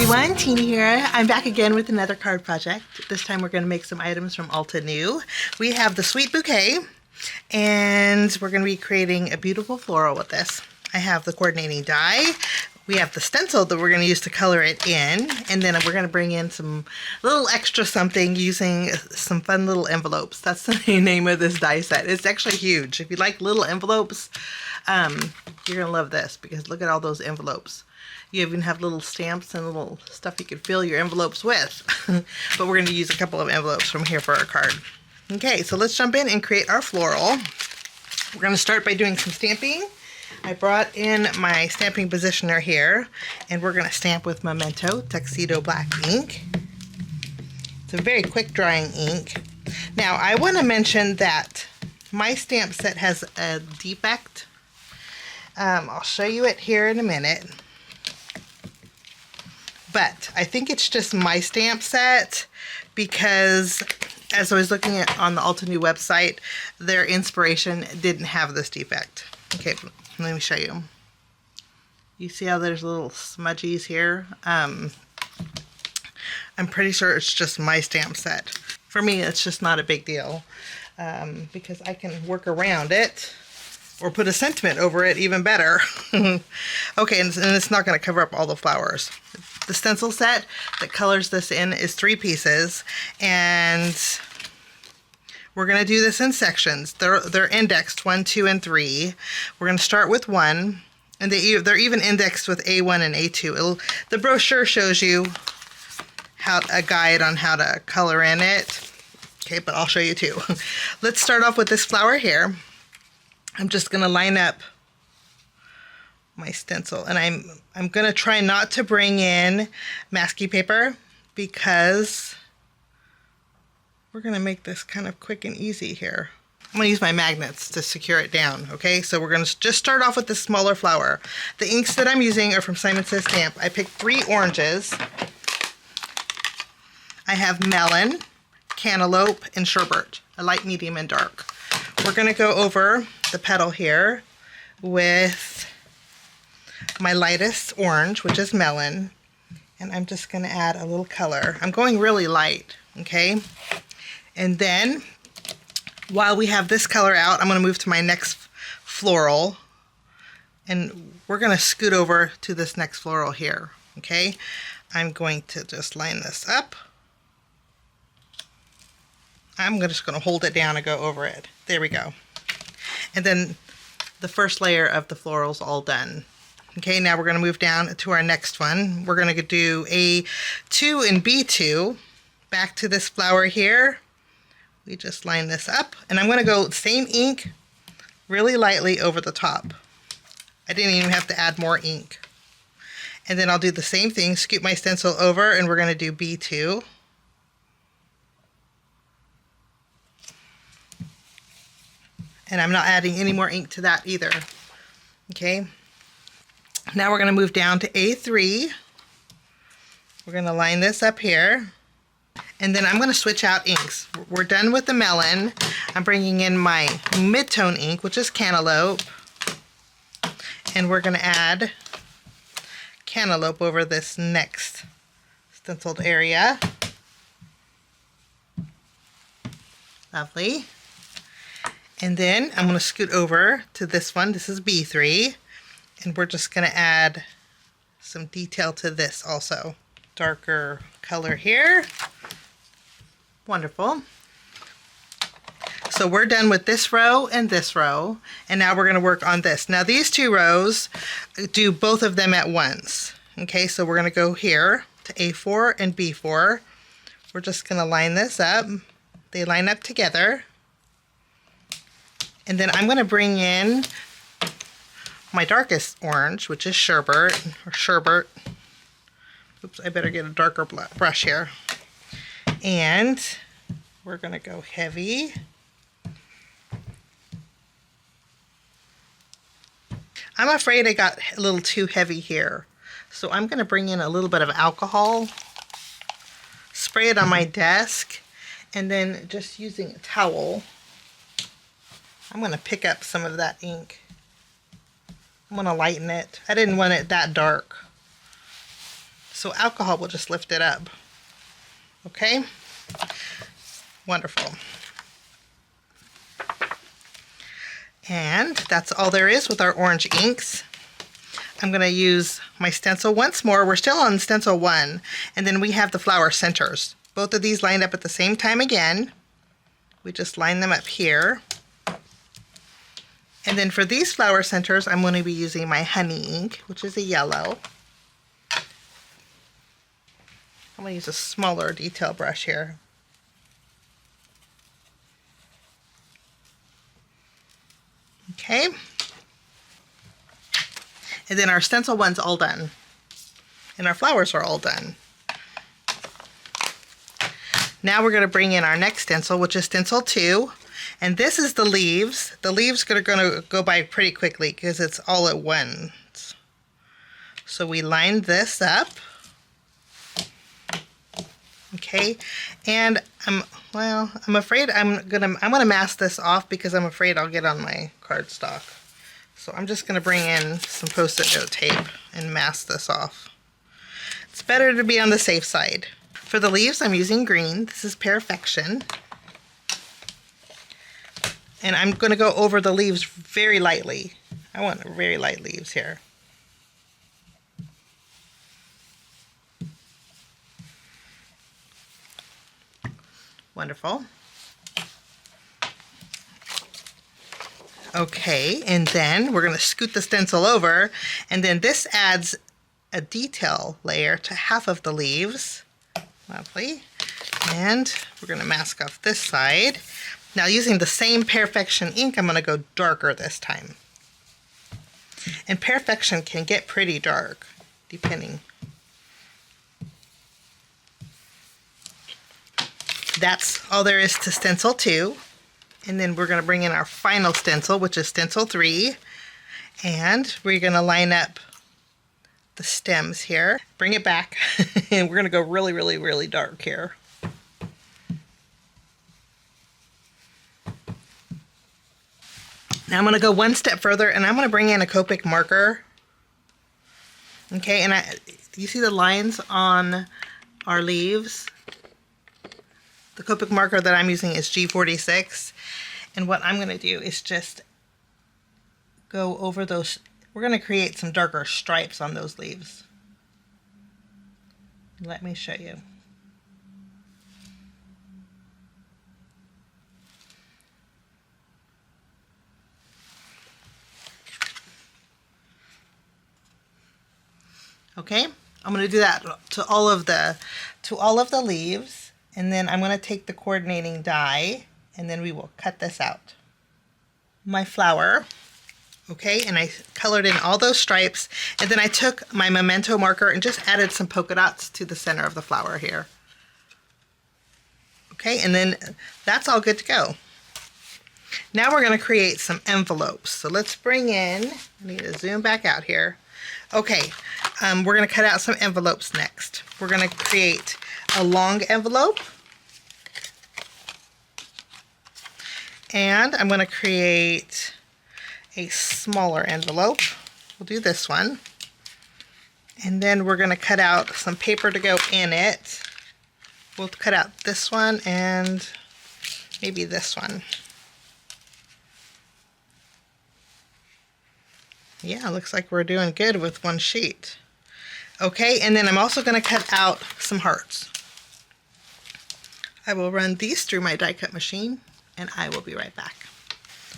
everyone, Tina here. I'm back again with another card project. This time we're going to make some items from Altenew. We have the Sweet Bouquet, and we're going to be creating a beautiful floral with this. I have the coordinating die. We have the stencil that we're going to use to color it in, and then we're going to bring in some little extra something using some fun little envelopes. That's the name of this die set. It's actually huge. If you like little envelopes, you're going to love this because look at all those envelopes. You even have little stamps and little stuff you can fill your envelopes with. But we're going to use a couple of envelopes from here for our card. Okay, so let's jump in and create our floral. We're going to start by doing some stamping. I brought in my stamping positioner here, and we're going to stamp with Memento Tuxedo Black ink. It's a very quick drying ink. Now, I want to mention that my stamp set has a defect. I'll show you it here in a minute. But I think it's just my stamp set because as I was looking at on the Altenew website, their inspiration didn't have this defect. Okay, let me show you. You see how there's little smudgies here? I'm pretty sure it's just my stamp set. For me, it's just not a big deal because I can work around it or put a sentiment over it even better. Okay, and it's not going to cover up all the flowers. The stencil set that colors this in is 3 pieces, and we're going to do this in sections. They're indexed 1, 2, and 3. We're going to start with 1, and they're even indexed with A1 and A2. The brochure shows you a guide on how to color in it. Okay, but I'll show you too. Let's start off with this flower here. I'm just going to line up my stencil, and I'm going to try not to bring in masking paper because we're going to make this kind of quick and easy here. I'm going to use my magnets to secure it down, okay? So we're going to just start off with this smaller flower. The inks that I'm using are from Simon Says Stamp. I picked 3 oranges. I have melon, cantaloupe, and sherbet, a light, medium, and dark. We're going to go over the petal here with my lightest orange, which is melon, and I'm just going to add a little color. I'm going really light, okay? And then while we have this color out, I'm going to move to my next floral, and we're going to scoot over to this next floral here, okay? I'm going to just line this up. I'm just going to hold it down and go over it. There we go. And then the first layer of the floral's all done. Okay, now we're going to move down to our next one. We're going to do A2 and B2. Back to this flower here. We just line this up. And I'm going to go same ink really lightly over the top. I didn't even have to add more ink. And then I'll do the same thing, scoop my stencil over, and we're going to do B2. And I'm not adding any more ink to that either. Okay. Now we're going to move down to A3. We're going to line this up here. And then I'm going to switch out inks. We're done with the melon. I'm bringing in my mid-tone ink, which is cantaloupe. And we're going to add cantaloupe over this next stenciled area. Lovely. And then I'm going to scoot over to this one. This is B3. And we're just going to add some detail to this also. Darker color here. Wonderful. So we're done with this row and this row. And now we're going to work on this. Now these 2 rows, do both of them at once. Okay, so we're going to go here to A4 and B4. We're just going to line this up. They line up together. And then I'm going to bring in my darkest orange, which is sherbet. Oops, I better get a darker brush here. And we're going to go heavy. I'm afraid I got a little too heavy here. So I'm going to bring in a little bit of alcohol, spray it on my desk, and then just using a towel, I'm going to pick up some of that ink. I'm going to lighten it. I didn't want it that dark. So so alcohol will just lift it up. Okay, wonderful. And that's all there is with our orange inks. I'm going to use my stencil once more. We're still on stencil 1, and then we have the flower centers. Both of these lined up at the same time again. We just line them up here. And then for these flower centers, I'm going to be using my honey ink, which is a yellow. I'm going to use a smaller detail brush here. Okay. And then our stencil one's all done. And our flowers are all done. Now we're going to bring in our next stencil, which is stencil 2. And this is the leaves. The leaves are going to go by pretty quickly because it's all at once. So we line this up. Okay, and I'm afraid I'm gonna mask this off because I'm afraid I'll get on my cardstock. So I'm just gonna bring in some Post-it note tape and mask this off. It's better to be on the safe side. For the leaves, I'm using green. This is Perfection. And I'm gonna go over the leaves very lightly. I want very light leaves here. Wonderful. Okay, and then we're going to scoot the stencil over, and then this adds a detail layer to half of the leaves. Lovely. And we're going to mask off this side. Now using the same Perfection ink, I'm going to go darker this time. And Perfection can get pretty dark, depending. That's all there is to stencil 2. And then we're going to bring in our final stencil, which is stencil 3. And we're going to line up the stems here. Bring it back. And we're going to go really, really, really dark here. Now I'm going to go one step further, and I'm going to bring in a Copic marker. Okay, and you see the lines on our leaves? The Copic marker that I'm using is G46, and what I'm going to do is just go over those. We're going to create some darker stripes on those leaves. Let me show you. Okay, I'm going to do that to all of the leaves. And then I'm going to take the coordinating die, and then we will cut this out. My flower, okay, and I colored in all those stripes, and then I took my Memento marker and just added some polka dots to the center of the flower here. Okay, and then that's all good to go. Now we're going to create some envelopes. So let's bring in, I need to zoom back out here. Okay, we're going to cut out some envelopes next. We're going to create a long envelope, and I'm going to create a smaller envelope. We'll do this one, and then we're going to cut out some paper to go in it. We'll cut out this one and maybe this one. Yeah, looks like we're doing good with one sheet. Okay, and then I'm also going to cut out some hearts. I will run these through my die cut machine, and I will be right back.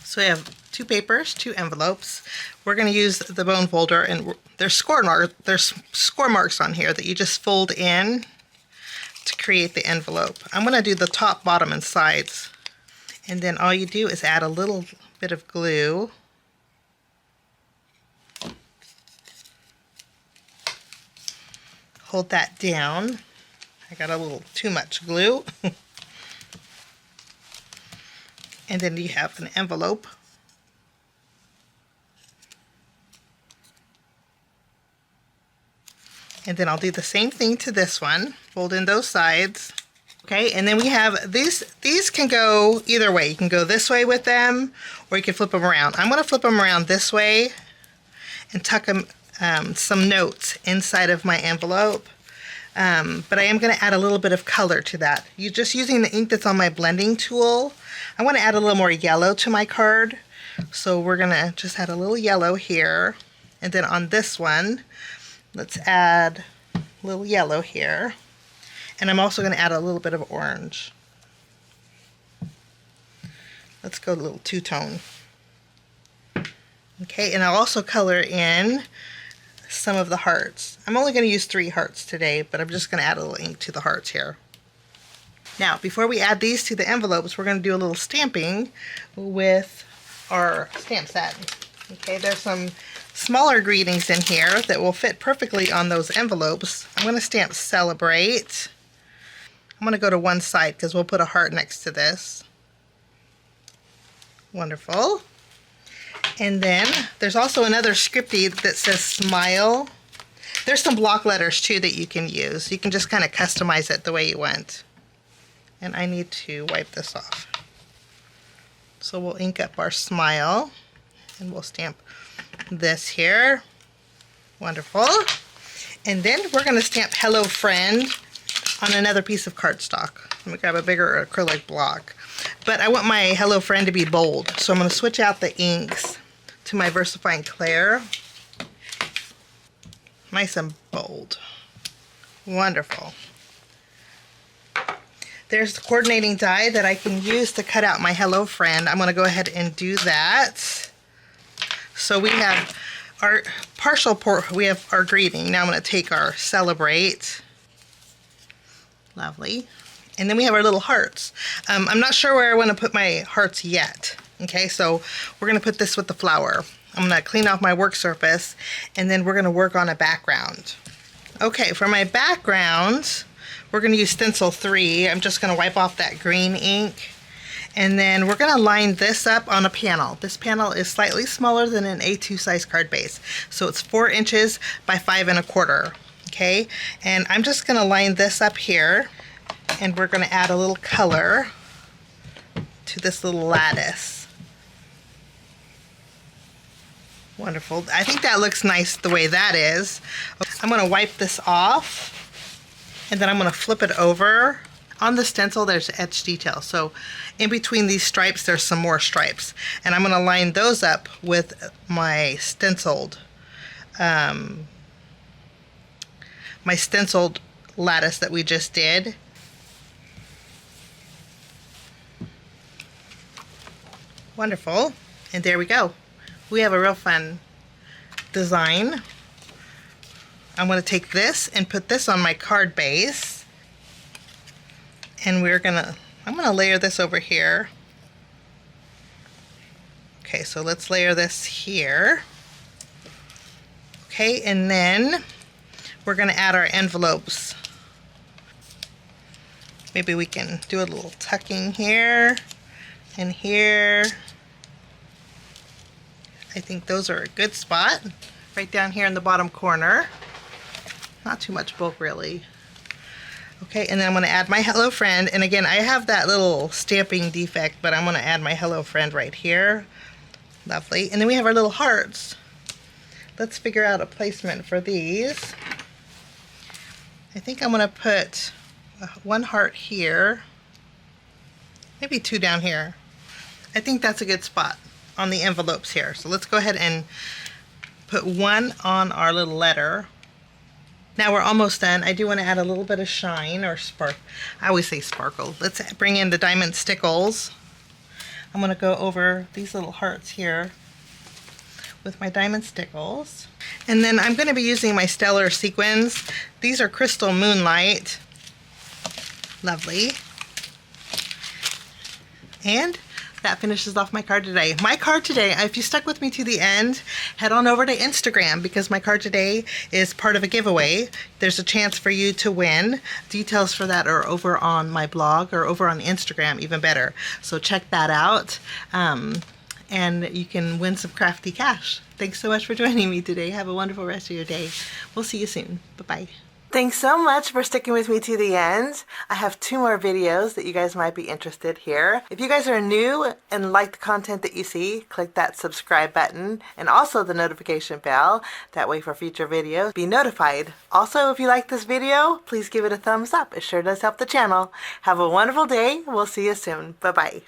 So we have 2 papers, 2 envelopes. We're going to use the bone folder, and there's score marks on here that you just fold in to create the envelope. I'm going to do the top, bottom, and sides, and then all you do is add a little bit of glue. Hold that down. I got a little too much glue. And then you have an envelope. And then I'll do the same thing to this one. Fold in those sides. Okay, and then we have these can go either way. You can go this way with them, or you can flip them around. I'm going to flip them around this way and tuck them some notes inside of my envelope. but I am going to add a little bit of color to that. You're just using the ink that's on my blending tool. I want to add a little more yellow to my card. So we're going to just add a little yellow here. And then on this one, let's add a little yellow here. And I'm also going to add a little bit of orange. Let's go a little two-tone. Okay, and I'll also color in some of the hearts. I'm only going to use 3 hearts today, but I'm just going to add a little ink to the hearts here. Now, before we add these to the envelopes, we're going to do a little stamping with our stamp set. Okay, there's some smaller greetings in here that will fit perfectly on those envelopes. I'm going to stamp Celebrate. I'm going to go to one side because we'll put a heart next to this. Wonderful. And then there's also another scripty that says Smile. There's some block letters too that you can use. You can just kind of customize it the way you want. And I need to wipe this off. So we'll ink up our Smile and we'll stamp this here. Wonderful. And then we're going to stamp Hello Friend on another piece of cardstock. Let me grab a bigger acrylic block. But I want my Hello Friend to be bold, so I'm going to switch out the inks to my VersaFine Clair. Nice and bold. Wonderful. There's the coordinating die that I can use to cut out my Hello Friend. I'm going to go ahead and do that. So we have our we have our greeting. Now I'm going to take our Celebrate. Lovely. And then we have our little hearts. I'm not sure where I want to put my hearts yet. Okay, so we're going to put this with the flower. I'm going to clean off my work surface, and then we're going to work on a background. Okay, for my background, we're going to use Stencil 3. I'm just going to wipe off that green ink. And then we're going to line this up on a panel. This panel is slightly smaller than an A2 size card base. So it's 4 inches by 5 1/4. Okay, and I'm just going to line this up here. And we're going to add a little color to this little lattice. Wonderful. I think that looks nice the way that is. I'm going to wipe this off, and then I'm going to flip it over. On the stencil, there's etched detail. So in between these stripes, there's some more stripes. And I'm going to line those up with my stenciled lattice that we just did. Wonderful. And there we go. We have a real fun design. I'm going to take this and put this on my card base. And I'm going to layer this over here. Okay, so let's layer this here. Okay, and then we're going to add our envelopes. Maybe we can do a little tucking here and here. I think those are a good spot. Right down here in the bottom corner. Not too much bulk really. Okay, and then I'm going to add my Hello Friend. And again, I have that little stamping defect, but I'm going to add my Hello Friend right here. Lovely. And then we have our little hearts. Let's figure out a placement for these. I think I'm going to put 1 heart here. Maybe 2 down here. I think that's a good spot on the envelopes here. So let's go ahead and put 1 on our little letter. Now we're almost done. I do want to add a little bit of shine or spark. I always say sparkle. Let's bring in the diamond Stickles. I'm going to go over these little hearts here with my diamond Stickles. And then I'm going to be using my Stellar Sequins. These are Crystal Moonlight. Lovely. And that finishes off my card today. My card today, if you stuck with me to the end, head on over to Instagram because my card today is part of a giveaway. There's a chance for you to win. Details for that are over on my blog or over on Instagram, even better. So check that out. And you can win some crafty cash. Thanks so much for joining me today. Have a wonderful rest of your day. We'll see you soon. Bye-bye. Thanks so much for sticking with me to the end. I have 2 more videos that you guys might be interested here. If you guys are new and like the content that you see, click that subscribe button and also the notification bell. That way for future videos, be notified. Also, if you like this video, please give it a thumbs up. It sure does help the channel. Have a wonderful day. We'll see you soon. Bye-bye.